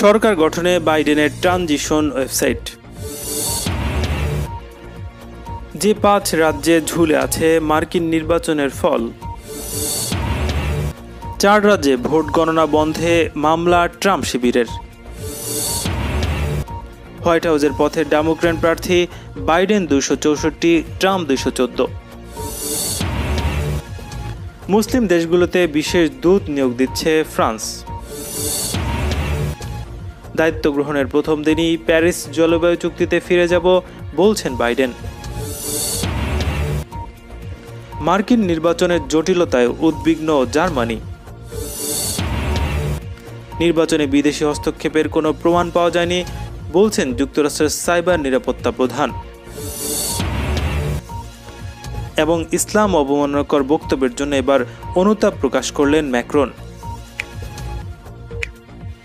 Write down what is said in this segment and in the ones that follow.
সরকার গঠনে বাইডেনের transition website. যে 5 রাজ্যে ঝুলে আছে মার্কিন নির্বাচনের ফল। 4 রাজ্যে ভোট গণনা বন্ধে মামলা ট্রাম্প শিবিরের। হোয়াইট হাউসের পথে ডেমোক্র্যাট প্রার্থী, বাইডেন 264, ট্রাম্প 214। মুসলিম দেশগুলোতে বিশেষ দূত নিয়োগ দিচ্ছে ফ্রান্স। দায়িত্ব গ্রহণের প্রথম দিনই প্যারিস জলবায়ু চুক্তিতে ফিরে যাব বলছেন বাইডেন। মার্কিন নির্বাচনের জটিলতায় উদ্বিগ্ন জার্মানি। নির্বাচনে বিদেশি হস্তক্ষেপের কোনো প্রমাণ পাওয়া যায়নি বলছেন যুক্তরাষ্ট্রের সাইবার নিরাপত্তা প্রধান। এবং ইসলাম অবমাননাকর বক্তব্যের জন্য এবার অনুতাপ প্রকাশ করলেন ম্যাক্রন।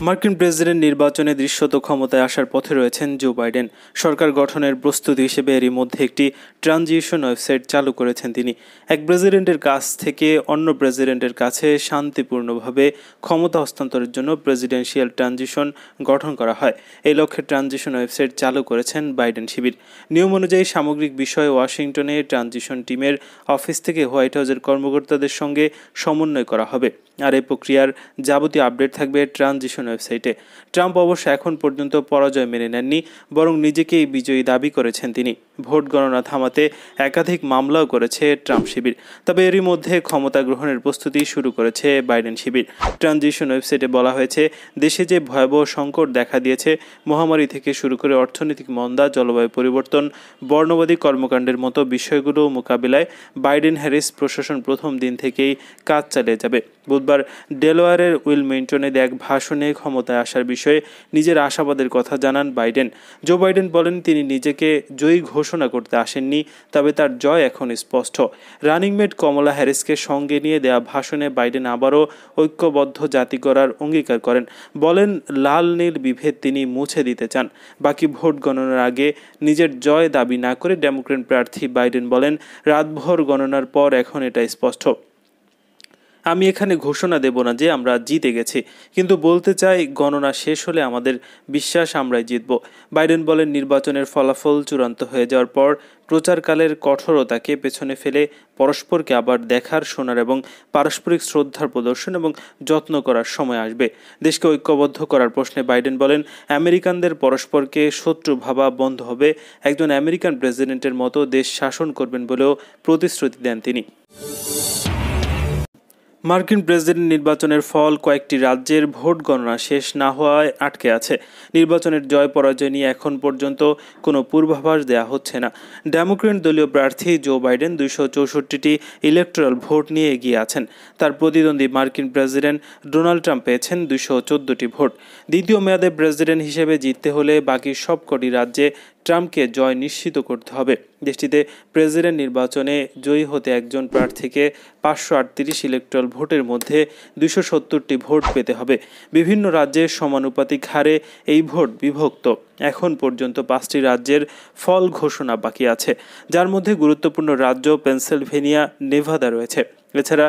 মার্কিন প্রেসিডেন্ট নির্বাচনে দৃশ্যত ক্ষমতায় আসার পথে রয়েছেন জো বাইডেন। সরকার গঠনের প্রস্তুতি হিসেবে এরই মধ্যে একটি ট্রানজিশন ওয়েবসাইট চালু করেছেন তিনি। এক প্রেসিডেন্টের কাছ থেকে অন্য প্রেসিডেন্টের কাছে শান্তিপূর্ণভাবে ক্ষমতা হস্তান্তরের জন্য প্রেসিডেন্সিয়াল ট্রানজিশন গঠন করা হয়। এই লক্ষ্যে ট্রানজিশন ওয়েবসাইট চালু করেছেন বাইডেন শিবির। নিয়ম অনুযায়ী সামগ্রিক বিষয়ে ওয়াশিংটনে ট্রানজিশন টিমের অফিস থেকে হোয়াইট হাউসের কর্মকর্তাদের সঙ্গে সমন্বয় করা হবে। আর এই প্রক্রিয়ার যাবতীয় আপডেট থাকবে ট্রানজিশন ওয়েবসাইটে। ট্রাম্প অবশ্য এখন পর্যন্ত পরাজয় মেনে নেননি, বরং নিজেকেই বিজয়ী দাবি করেছেন তিনি। ভোট গণনা থামাতে একাধিক মামলাও করেছে ট্রাম্প শিবির। তবে এরই মধ্যে ক্ষমতা গ্রহণের প্রস্তুতি শুরু করেছে বাইডেন শিবির। ট্রানজিশন ওয়েবসাইটে বলা হয়েছে, দেশে যে ভয়াবহ সংকট দেখা দিয়েছে, মহামারী থেকে শুরু করে অর্থনৈতিক মন্দা, জলবায়ু পরিবর্তন, বর্ণবাদী কর্মকাণ্ডের মতো বিষয়গুলো মোকাবিলায় বাইডেন হ্যারিস প্রশাসন প্রথম দিন থেকেই কাজ চালিয়ে যাবে। বুধবার ডেলোয়ারের উইলমিংটনে এক ভাষণে ক্ষমতায় আসার বিষয়ে নিজের আশাবাদের কথা জানান বাইডেন। জো বাইডেন বলেন, তিনি নিজেকে জয়ী ঘোষণা করতে আসেননি, তবে তার জয় এখন স্পষ্ট। রানিংমেট কমলা হ্যারিসকে সঙ্গে নিয়ে দেয়া ভাষণে বাইডেন আবারও ঐক্যবদ্ধ জাতি গড়ার অঙ্গীকার করেন। বলেন, লাল নীল বিভেদ তিনি মুছে দিতে চান। বাকি ভোট গণনার আগে নিজের জয় দাবি না করে ডেমোক্র্যাট প্রার্থী বাইডেন বলেন, রাতভর গণনার পর এখন এটা স্পষ্ট। আমি এখানে ঘোষণা দেব না যে আমরা জিতে গেছি, কিন্তু বলতে চাই গণনা শেষ হলে আমাদের বিশ্বাস আমরাই জিতব। বাইডেন বলেন, নির্বাচনের ফলাফল চূড়ান্ত হয়ে যাওয়ার পর প্রচারকালের কঠোরতাকে পেছনে ফেলে পরস্পরকে আবার দেখার, শোনার এবং পারস্পরিক শ্রদ্ধার প্রদর্শন এবং যত্ন করার সময় আসবে। দেশকে ঐক্যবদ্ধ করার প্রশ্নে বাইডেন বলেন, আমেরিকানদের পরস্পরকে শত্রু ভাবা বন্ধ হবে। একজন আমেরিকান প্রেসিডেন্টের মতো দেশ শাসন করবেন বলেও প্রতিশ্রুতি দেন তিনি। মার্কিন প্রেসিডেন্ট নির্বাচনের ফল কয়েকটি রাজ্যের ভোট গণনা শেষ না হওয়ায় আটকে আছে। নির্বাচনের জয় পরাজয় নিয়ে এখন পর্যন্ত কোনো পূর্বাভাস দেওয়া হচ্ছে না। ডেমোক্র্যাট দলীয় প্রার্থী জো বাইডেন 264টি ইলেকটোরাল ভোট নিয়ে এগিয়ে আছেন। তার প্রতিদ্বন্দ্বী মার্কিন প্রেসিডেন্ট ডোনাল্ড ট্রাম্প পেয়েছেন 214টি ভোট। দ্বিতীয় মেয়াদে প্রেসিডেন্ট হিসেবে জিততে হলে বাকি সবকটি রাজ্যে ট্রাম্পকে জয় নিশ্চিত করতে হবে। দেশটিতে প্রেসিডেন্ট নির্বাচনে জয়ী হতে একজন প্রার্থীকে 538 ইলেকট্রাল ভোটের মধ্যে 270টি ভোট পেতে হবে। বিভিন্ন রাজ্যে সমানুপাতিক হারে এই ভোট বিভক্ত। এখন পর্যন্ত 5টি রাজ্যের ফল ঘোষণা বাকি আছে, যার মধ্যে গুরুত্বপূর্ণ রাজ্য পেনসিলভেনিয়া, নেভাদা রয়েছে। এছাড়া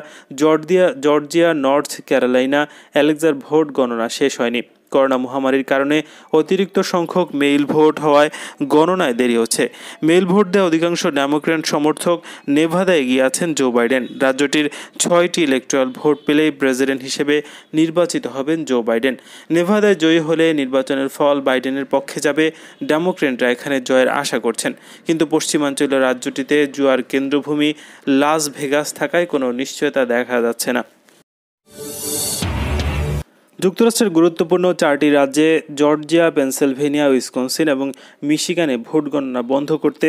জর্জিয়া, নর্থ ক্যারোলাইনা, অ্যালেক্সার ভোট গণনা শেষ হয়নি। করোনা মহামারীর কারণে অতিরিক্ত সংখ্যক মেইল ভোট হওয়ায় গণনায় দেরি হচ্ছে। মেইল ভোট দেওয়া অধিকাংশ ডেমোক্র্যাট সমর্থক নেভাদা এগিয়ে আছেন জো বাইডেন। রাজ্যটির 6টি ইলেকট্রাল ভোট পেলেই প্রেসিডেন্ট হিসেবে নির্বাচিত হবেন জো বাইডেন। নেভাদায় জয়ী হলে নির্বাচনের ফল বাইডেনের পক্ষে যাবে। ডেমোক্র্যাটরা এখানে জয়ের আশা করছেন, কিন্তু পশ্চিমাঞ্চলীয় রাজ্যটিতে জুয়ার কেন্দ্রভূমি লাস ভেগাস থাকায় কোনো নিশ্চয়তা দেখা যাচ্ছে না। যুক্তরাষ্ট্রের গুরুত্বপূর্ণ 4টি রাজ্যে জর্জিয়া, পেনসিলভেনিয়া, উইসকনসিন এবং মিশিগানে ভোট গণনা বন্ধ করতে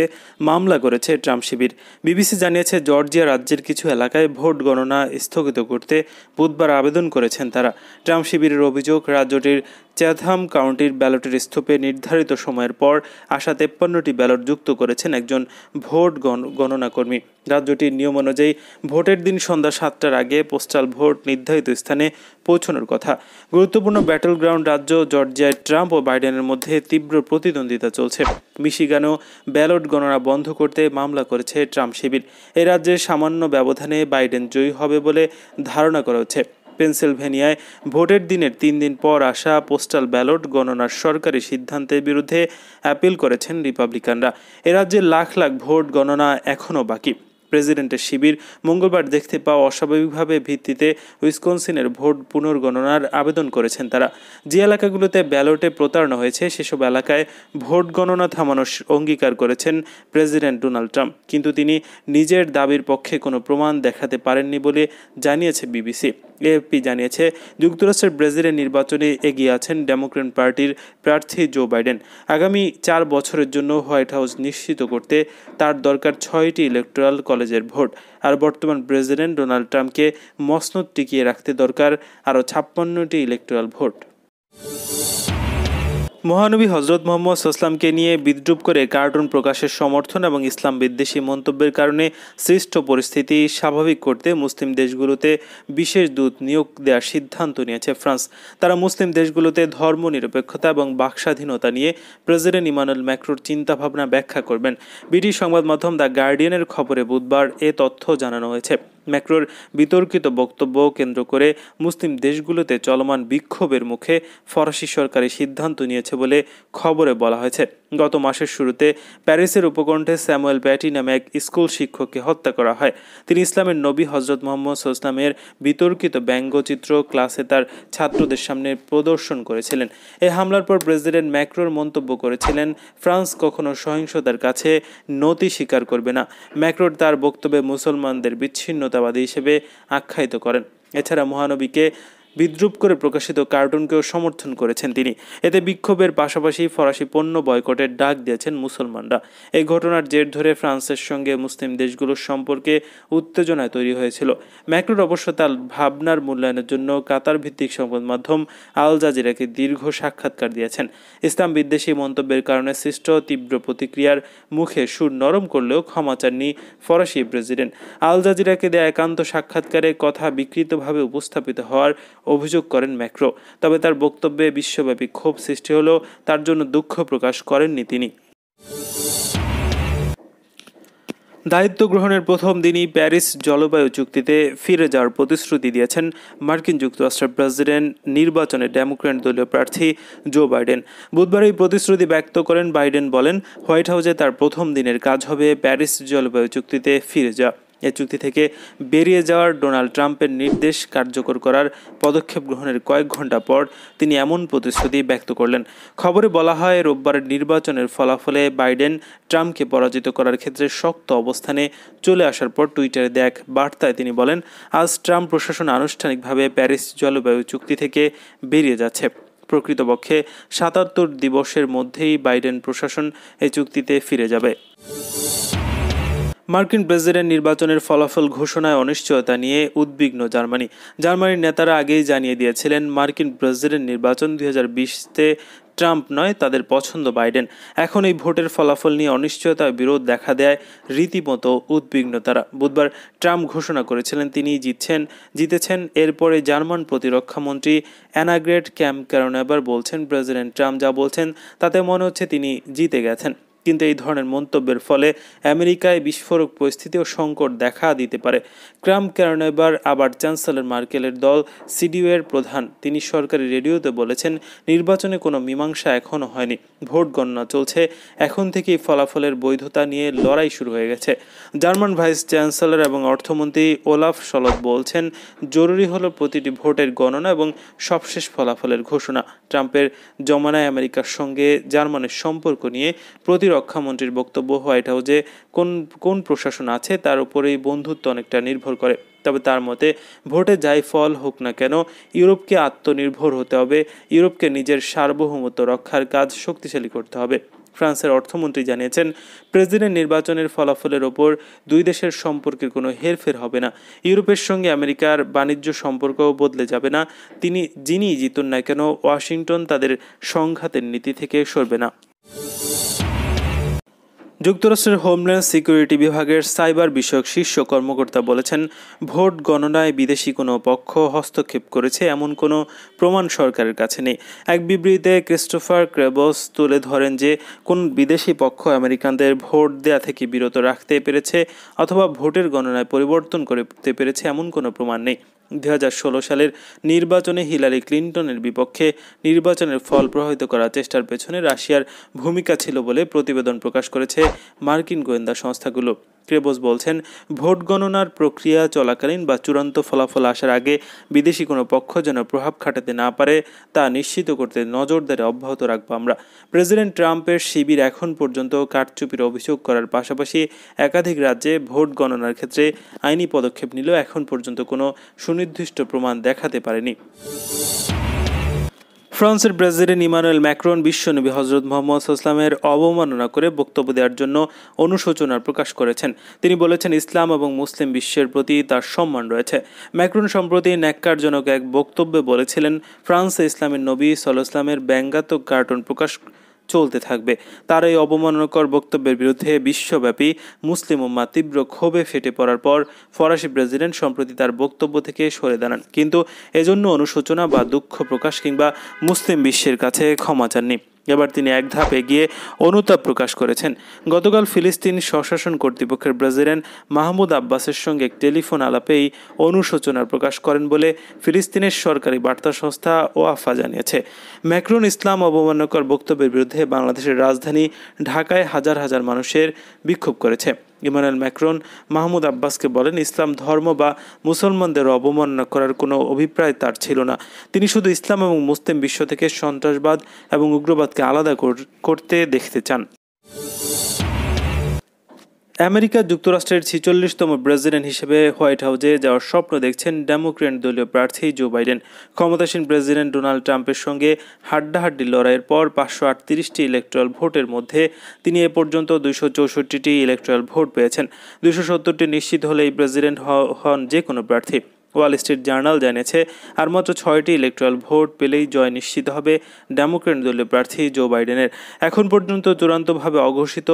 মামলা করেছে ট্রাম্প শিবির। বিবিসি জানিয়েছে, জর্জিয়া রাজ্যের কিছু এলাকায় ভোট গণনা স্থগিত করতে বুধবার আবেদন করেছেন তারা। ট্রাম্প শিবিরের অভিযোগ, রাজ্যটির চ্যাথাম কাউন্টির ব্যালটের স্তূপে নির্ধারিত সময়ের পর আসা 53টি ব্যালট যুক্ত করেছেন একজন ভোট গণনা কর্মী। রাজ্যটির নিয়ম অনুযায়ী ভোটের দিন সন্ধ্যা 7টার আগে পোস্টাল ভোট নির্ধারিত স্থানে পৌঁছানোর কথা। গুরুত্বপূর্ণ ব্যাটল গ্রাউন্ড রাজ্য জর্জিয়ায় ট্রাম্প ও বাইডেনের মধ্যে তীব্র প্রতিদ্বন্দ্বিতা চলছে। মিশিগানেও ব্যালট গণনা বন্ধ করতে মামলা করেছে ট্রাম্প শিবির। এই রাজ্যের সামান্য ব্যবধানে বাইডেন জয়ী হবে বলে ধারণা করা হচ্ছে। পেনসিলভেনিয়ায় ভোটের দিনের 3 দিন পর আসা পোস্টাল ব্যালট গণনার সরকারি সিদ্ধান্তের বিরুদ্ধে অ্যাপিল করেছেন রিপাবলিকানরা। এ রাজ্যে লাখ লাখ ভোট গণনা এখনও বাকি। প্রেসিডেন্টের শিবির মঙ্গলবার দেখতে পাওয়া অস্বাভাবিকভাবে ভিত্তিতে উইসকনসিনের ভোট পুনর্গণনার আবেদন করেছেন তারা। যে এলাকাগুলোতে ব্যালটে প্রতারণা হয়েছে সেসব এলাকায় ভোট গণনা থামানোর অঙ্গীকার করেছেন প্রেসিডেন্ট ডোনাল্ড ট্রাম্প, কিন্তু তিনি নিজের দাবির পক্ষে কোনো প্রমাণ দেখাতে পারেননি বলে জানিয়েছে বিবিসি। এএফপি জানিয়েছে যুক্তরাষ্ট্রের প্রেসিডেন্ট নির্বাচনে এগিয়ে আছেন ডেমোক্র্যাট পার্টির প্রার্থী জো বাইডেন। আগামী 4 বছরের জন্য হোয়াইট হাউস নিশ্চিত করতে তার দরকার 6টি ইলেকটোরাল কলেজের ভোট, আর বর্তমান প্রেসিডেন্ট ডোনাল্ড ট্রাম্পকে মসনদ টিকিয়ে রাখতে দরকার আরও 56টি ইলেকটোরাল ভোট। মহানবী হজরত মুহাম্মদ সাল্লাল্লাহু নিয়ে বিদ্রূপ করে কার্টুন প্রকাশের সমর্থন এবং ইসলাম বিদ্বেষী মন্তব্যের কারণে সৃষ্ট পরিস্থিতি স্বাভাবিক করতে মুসলিম দেশগুলোতে বিশেষ দূত নিয়োগ দেওয়ার সিদ্ধান্ত নিয়েছে ফ্রান্স। তারা মুসলিম দেশগুলোতে ধর্মনিরপেক্ষতা এবং বাকস্বাধীনতা নিয়ে প্রেসিডেন্ট ইমানুয়েল ম্যাক্রোর চিন্তাভাবনা ব্যাখ্যা করবেন। ব্রিটিশ সংবাদ মাধ্যম দ্য গার্ডিয়ানের খবরে বুধবার এ তথ্য জানানো হয়েছে। ম্যাক্রোর বিতর্কিত বক্তব্য কেন্দ্র করে মুসলিম দেশগুলোতে চলমান বিক্ষোভের মুখে ফরাসি সরকারি সিদ্ধান্ত নিয়েছে বলে খবরে বলা হয়েছে। গত মাসের শুরুতে প্যারিসের উপকণ্ঠে স্যামুয়েল প্যাটি নামে এক স্কুল শিক্ষককে হত্যা করা হয়। তিনি ইসলামের নবী হজরত মুহাম্মদ সাল্লাল্লাহু বিতর্কিত ব্যঙ্গচিত্র ক্লাসে তার ছাত্রদের সামনে প্রদর্শন করেছিলেন। এই হামলার পর প্রেসিডেন্ট ম্যাক্রোর মন্তব্য করেছিলেন, ফ্রান্স কখনো সহিংসতার কাছে নতি স্বীকার করবে না। ম্যাক্রোর তার বক্তব্যে মুসলমানদের বিচ্ছিন্নতাবাদী হিসেবে আখ্যায়িত করেন। এছাড়া মহানবীকে বিদ্রূপ করে প্রকাশিত কার্টুনকেও সমর্থন করেছেন তিনি। এতে বিক্ষোভের পাশাপাশি ফরাসি পণ্য বয়কটের ডাক দিয়েছেন মুসলমানরা। এই ঘটনার জের ধরে ফ্রান্সের সঙ্গে মুসলিম দেশগুলোর সম্পর্কে উত্তেজনা তৈরি হয়েছিল। ম্যাক্রোর অবশ্য তার ভাবনার মূল্যায়নের জন্য কাতার ভিত্তিক সংবাদ মাধ্যম আল জাজিরাকে দীর্ঘ সাক্ষাৎকার দিয়েছেন। ইসলাম বিদ্বেষী মন্তব্যের কারণে সৃষ্ট তীব্র প্রতিক্রিয়ার মুখে সুর নরম করলেও ক্ষমা চাননি ফরাসি প্রেসিডেন্ট। আল জাজিরাকে দেয়া একান্ত সাক্ষাৎকারে কথা বিকৃতভাবে উপস্থাপিত হওয়ার অভিযোগ করেন ম্যাক্রো। তবে তার বক্তব্যে বিশ্বব্যাপী ক্ষোভ সৃষ্টি হলেও তার জন্য দুঃখ প্রকাশ করেননি তিনি। দায়িত্ব গ্রহণের প্রথম দিনই প্যারিস জলবায়ু চুক্তিতে ফিরে যাওয়ার প্রতিশ্রুতি দিয়েছেন মার্কিন যুক্তরাষ্ট্রের প্রেসিডেন্ট নির্বাচনে ডেমোক্র্যাট দলীয় প্রার্থী জো বাইডেন। বুধবার এই প্রতিশ্রুতি ব্যক্ত করেন বাইডেন। বলেন, হোয়াইট হাউসে তার প্রথম দিনের কাজ হবে প্যারিস জলবায়ু চুক্তিতে ফিরে যাওয়া। এ চুক্তি থেকে বেরিয়ে যাওয়ার ডোনাল্ড ট্রাম্পের নির্দেশ কার্যকর করার পদক্ষেপ গ্রহণের কয়েক ঘন্টা পর তিনি এমন প্রতিশ্রুতি ব্যক্ত করলেন। খবরে বলা হয়, রোববারের নির্বাচনের ফলাফলে বাইডেন ট্রাম্পকে পরাজিত করার ক্ষেত্রে শক্ত অবস্থানে চলে আসার পর টুইটারে দেয়া এক বার্তায় তিনি বলেন, আজ ট্রাম্প প্রশাসন আনুষ্ঠানিকভাবে প্যারিস জলবায়ু চুক্তি থেকে বেরিয়ে যাচ্ছে। প্রকৃতপক্ষে ৭৭ দিবসের মধ্যেই বাইডেন প্রশাসন এই চুক্তিতে ফিরে যাবে। মার্কিন প্রেসিডেন্ট নির্বাচনের ফলাফল ঘোষণায় অনিশ্চয়তা নিয়ে উদ্বিগ্ন জার্মানি। জার্মানির নেতারা আগেই জানিয়ে দিয়েছিলেন, মার্কিন প্রেসিডেন্ট নির্বাচন 2020-তে ট্রাম্প নয়, তাদের পছন্দ বাইডেন। এখন এই ভোটের ফলাফল নিয়ে অনিশ্চয়তার বিরোধ দেখা দেয় রীতিমতো উদ্বিগ্ন তারা। বুধবার ট্রাম্প ঘোষণা করেছিলেন তিনি জিতেছেন। এরপরে জার্মান প্রতিরক্ষামন্ত্রী অ্যানাগ্রেট ক্র্যাম্প-কারেনবাউর বলছেন, প্রেসিডেন্ট ট্রাম্প যা বলছেন তাতে মনে হচ্ছে তিনি জিতে গেছেন। কিন্তু এই ধরনের মন্তব্যের ফলে আমেরিকায় বিস্ফোরক পরিস্থিতি ও সংকট দেখা দিতে পারে। ক্র্যাম্প-কারেনবাউর আবার চ্যান্সেলর মার্কেলের দল সিডিইউ এর প্রধান। তিনি সরকারি রেডিওতে বলেছেন, নির্বাচনে কোনো মীমাংসা এখনও হয়নি, ভোট গণনা চলছে, এখন থেকেই ফলাফলের বৈধতা নিয়ে লড়াই শুরু হয়ে গেছে। জার্মান ভাইস চ্যান্সেলর এবং অর্থমন্ত্রী ওলাফ শলৎ বলছেন, জরুরি হলো প্রতিটি ভোটের গণনা এবং সবশেষ ফলাফলের ঘোষণা। ট্রাম্পের জমানায় আমেরিকার সঙ্গে জার্মানের সম্পর্ক নিয়ে প্রতিরক্ষামন্ত্রীর বক্তব্য, হোয়াইট হাউসে কোন প্রশাসন আছে তার উপরেই বন্ধুত্ব অনেকটা নির্ভর করে। তবে তার মতে, ভোটে যাই ফল হোক না কেন, ইউরোপকে আত্মনির্ভর হতে হবে, ইউরোপকে নিজের সার্বভৌমত্ব রক্ষার কাজ শক্তিশালী করতে হবে। ফ্রান্সের অর্থমন্ত্রী জানিয়েছেন, প্রেসিডেন্ট নির্বাচনের ফলাফলের ওপর দুই দেশের সম্পর্কের কোনো হেরফের হবে না। ইউরোপের সঙ্গে আমেরিকার বাণিজ্য সম্পর্কও বদলে যাবে না। যিনিই জিতুন না কেন, ওয়াশিংটন তাদের সংঘাতের নীতি থেকে সরবে না। যুক্তরাষ্ট্রের হোমল্যান্ড সিকিউরিটি বিভাগের সাইবার বিষয়ক শীর্ষ কর্মকর্তা বলেছেন, ভোট গণনায় বিদেশি কোনো পক্ষ হস্তক্ষেপ করেছে এমন কোনো প্রমাণ সরকারের কাছে নেই। এক বিবৃতিতে ক্রিস্টোফার ক্রেবস তুলে ধরেন যে কোন বিদেশি পক্ষ আমেরিকানদের ভোট দেয়া থেকে বিরত রাখতে পেরেছে অথবা ভোটের গণনায় পরিবর্তন করতে পেরেছে এমন কোনো প্রমাণ নেই। 2016 সালের নির্বাচনে হিলারি ক্লিন্টনের বিপক্ষে নির্বাচনের ফল প্রভাবিত করার চেষ্টার পেছনে রাশিয়ার ভূমিকা ছিল বলে প্রতিবেদন প্রকাশ করেছে মার্কিন গোয়েন্দা সংস্থাগুলো। ক্রেবোস বলছেন, ভোট গণনার প্রক্রিয়া চলাকালীন বা চূড়ান্ত ফলাফল আসার আগে বিদেশি কোনো পক্ষ যেন প্রভাব খাটাতে না পারে তা নিশ্চিত করতে নজরদারি অব্যাহত রাখবো আমরা। প্রেসিডেন্ট ট্রাম্পের শিবির এখন পর্যন্ত কারচুপির অভিযোগ করার পাশাপাশি একাধিক রাজ্যে ভোট গণনার ক্ষেত্রে আইনি পদক্ষেপ নিলেও এখন পর্যন্ত কোনো সুনির্দিষ্ট প্রমাণ দেখাতে পারেনি। ফ্রান্সের প্রেসিডেন্ট ইমানুয়েল ম্যাক্রন বিশ্বনবী হজরত মুহাম্মদ সাল্লাল্লাহু আলাইহি ওয়াসাল্লামের অবমাননা করে বক্তব্য দেওয়ার জন্য অনুশোচনা প্রকাশ করেছেন। তিনি বলেছেন, ইসলাম এবং মুসলিম বিশ্বের প্রতি তার সম্মান রয়েছে। ম্যাক্রন সম্প্রতি ন্যাক্কারজনক এক বক্তব্যে বলেছিলেন, ফ্রান্সে ইসলামের নবী সাল্লাল্লাহু আলাইহি ওয়াসাল্লামের ব্যঙ্গাত্মক কার্টুন প্রকাশ চলতে থাকবে। তার এই অবমাননাকর বক্তব্যের বিরুদ্ধে বিশ্বব্যাপী মুসলিম উম্মাহ তীব্র ক্ষোভে ফেটে পড়ার পর ফরাসি প্রেসিডেন্ট সম্প্রতি তার বক্তব্য থেকে সরে দাঁড়ান, কিন্তু এজন্য অনুশোচনা বা দুঃখ প্রকাশ কিংবা মুসলিম বিশ্বের কাছে ক্ষমা চাননি। এবার তিনি এক ধাপ এগিয়ে অনুতাপ প্রকাশ করেছেন। গতকাল ফিলিস্তিন স্বশাসন কর্তৃপক্ষের প্রেসিডেন্ট মাহমুদ আব্বাসের সঙ্গে টেলিফোন আলাপেই অনুশোচনা প্রকাশ করেন বলে ফিলিস্তিনের সরকারি বার্তা সংস্থা ওয়াফা জানিয়েছে। ম্যাক্রন ইসলাম অবমাননাকর বক্তব্যের বিরুদ্ধে বাংলাদেশের রাজধানী ঢাকায় হাজার হাজার মানুষের বিক্ষোভ করেছে। ইমানুয়েল ম্যাক্রন মাহমুদ আব্বাসকে বলেন, ইসলাম ধর্ম বা মুসলমানদের অবমাননা করার কোনো অভিপ্রায় তার ছিল না। তিনি শুধু ইসলাম এবং মুসলিম বিশ্ব থেকে সন্ত্রাসবাদ এবং উগ্রবাদকে আলাদা করতে দেখতে চান। আমেরিকা যুক্তরাষ্ট্রের 46তম প্রেসিডেন্ট হিসেবে হোয়াইট হাউসে যাওয়ার স্বপ্ন দেখছেন ডেমোক্র্যাট দলীয় প্রার্থী জো বাইডেন। ক্ষমতাসীন প্রেসিডেন্ট ডোনাল্ড ট্রাম্পের সঙ্গে হাড্ডাহাড্ডি লড়াইয়ের পর 538টি ইলেকট্রাল ভোটের মধ্যে তিনি এ পর্যন্ত 264টি ইলেকট্রাল ভোট পেয়েছেন। 270টি নিশ্চিত হলেই প্রেসিডেন্ট হন যে কোনো প্রার্থী। ওয়াল স্ট্রিট জার্নাল জানিয়েছে, আর মাত্র 6টি ইলেকট্রাল ভোট পেলেই জয় নিশ্চিত হবে ডেমোক্র্যাট দলীয় প্রার্থী জো বাইডেনের। এখন পর্যন্ত চূড়ান্তভাবে অঘোষিত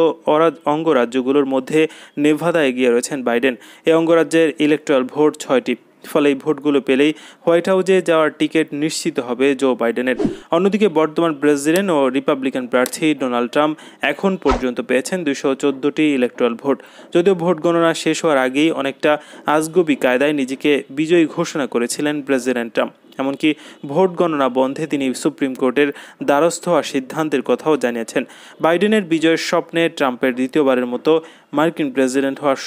অঙ্গরাজ্যগুলোর মধ্যে নেভাদা এগিয়ে রয়েছেন বাইডেন। এই অঙ্গরাজ্যের ইলেকট্রাল ভোট 6টি। ফলে এই ভোটগুলো পেলেই হোয়াইট হাউসে যাওয়ার টিকিট নিশ্চিত হবে জো বাইডেনের। অন্যদিকে বর্তমান প্রেসিডেন্ট ও রিপাবলিকান প্রার্থী ডোনাল্ড ট্রাম্প এখন পর্যন্ত পেয়েছেন 214টি ইলেকট্রাল ভোট। যদিও ভোট গণনা শেষ হওয়ার আগেই অনেকটা আজগুবি কায়দায় নিজেকে বিজয়ী ঘোষণা করেছিলেন প্রেসিডেন্ট ট্রাম্প। এমনকি ভোট গণনা বন্ধে তিনি সুপ্রিম কোর্টের দ্বারস্থ হওয়ার সিদ্ধান্তের কথাও জানিয়েছেন। বাইডেনের বিজয়ের স্বপ্নে ট্রাম্পের দ্বিতীয়বারের মতো মার্কিন প্রেসিডেন্ট হওয়ার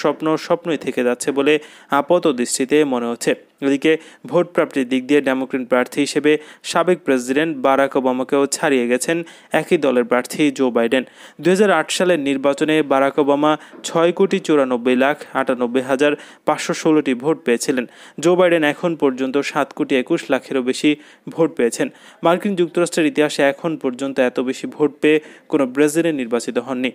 স্বপ্নই থেকে যাচ্ছে বলে আপাত দৃষ্টিতে মনে হচ্ছে। এদিকে ভোট প্রাপ্তির দিক দিয়ে ডেমোক্র্যাট প্রার্থী হিসেবে সাবেক প্রেসিডেন্ট বারাক ওবামাকেও ছাড়িয়ে গেছেন একই দলের প্রার্থী জো বাইডেন। 2008 সালের নির্বাচনে বারাক ওবামা 6,94,98,516টি ভোট পেয়েছিলেন। জো বাইডেন এখন পর্যন্ত 7,21,00,000-এরও বেশি ভোট পেয়েছেন। মার্কিন যুক্তরাষ্ট্রের ইতিহাসে এখন পর্যন্ত এত বেশি ভোট পেয়ে কোনো প্রেসিডেন্ট নির্বাচিত হননি।